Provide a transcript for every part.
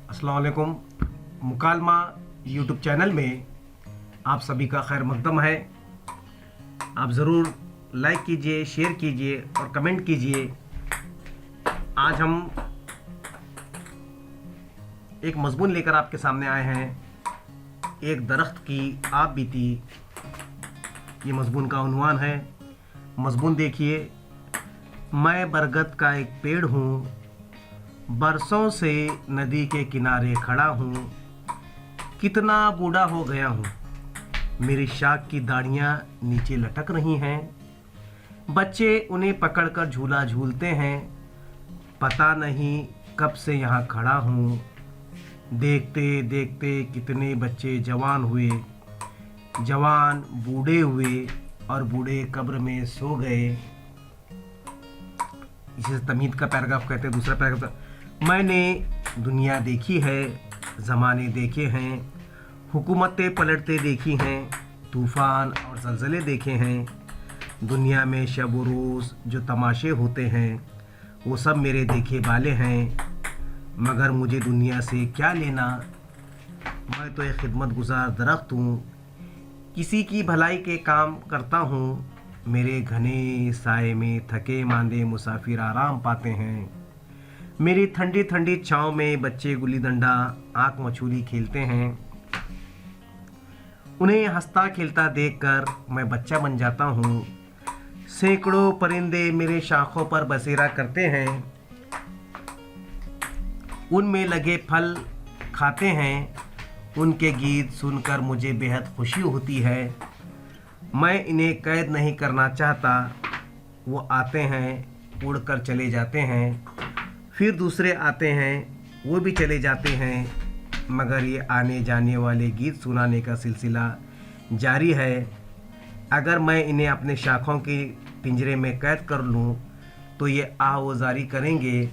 अस्सलाम वालेकुम। मुकालमा YouTube channel में आप सभी का खैर मकदम है। आप ज़रूर लाइक कीजिए, शेयर कीजिए और कमेंट कीजिए। आज हम एक मज़मून लेकर आपके सामने आए हैं, एक दरख्त की आप बीती। ये मज़मून का उन्वान है। मज़मून देखिए। मैं बरगद का एक पेड़ हूँ, बरसों से नदी के किनारे खड़ा हूँ। कितना बूढ़ा हो गया हूँ, मेरी शाख की दाढ़ियाँ नीचे लटक रही हैं। बच्चे उन्हें पकड़कर झूला झूलते हैं। पता नहीं कब से यहाँ खड़ा हूँ। देखते देखते कितने बच्चे जवान हुए, जवान बूढ़े हुए और बूढ़े कब्र में सो गए। इसे तमीद का पैराग्राफ कहते हैं। दूसरा पैराग्राफ, मैंने दुनिया देखी है, ज़माने देखे हैं, हुकूमतें पलटते देखी हैं, तूफ़ान और ज़लज़ले देखे हैं। दुनिया में शब व रोज़ जो तमाशे होते हैं वो सब मेरे देखे वाले हैं। मगर मुझे दुनिया से क्या लेना, मैं तो एक खिदमत गुजार दरख्त हूँ, किसी की भलाई के काम करता हूँ। मेरे घने साए में थके मांदे मुसाफिर आराम पाते हैं। मेरी ठंडी ठंडी छाँव में बच्चे गुल्ली डंडा आँख मछली खेलते हैं। उन्हें हंसता खेलता देखकर मैं बच्चा बन जाता हूँ। सैकड़ों परिंदे मेरे शाखों पर बसेरा करते हैं, उनमें लगे फल खाते हैं। उनके गीत सुनकर मुझे बेहद खुशी होती है। मैं इन्हें कैद नहीं करना चाहता। वो आते हैं, उड़कर चले जाते हैं, फिर दूसरे आते हैं, वो भी चले जाते हैं। मगर ये आने जाने वाले गीत सुनाने का सिलसिला जारी है। अगर मैं इन्हें अपने शाखों के पिंजरे में कैद कर लूँ तो ये आवाज़ारी करेंगे,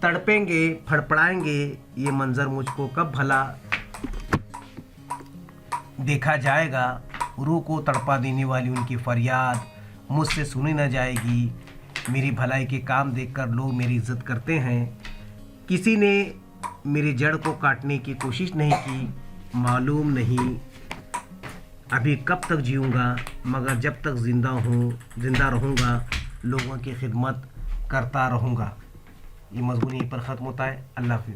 तड़पेंगे, फड़फड़ाएंगे। ये मंज़र मुझको कब भला देखा जाएगा। रूह को तड़पा देने वाली उनकी फरियाद मुझसे सुनी न जाएगी। मेरी भलाई के काम देखकर लोग मेरी इज्जत करते हैं। किसी ने मेरी जड़ को काटने की कोशिश नहीं की। मालूम नहीं अभी कब तक जीऊँगा, मगर जब तक ज़िंदा रहूँगा लोगों की खिदमत करता रहूँगा। ये मज़मून यहीं पर ख़त्म होता है। अल्लाह हाफ़िज़।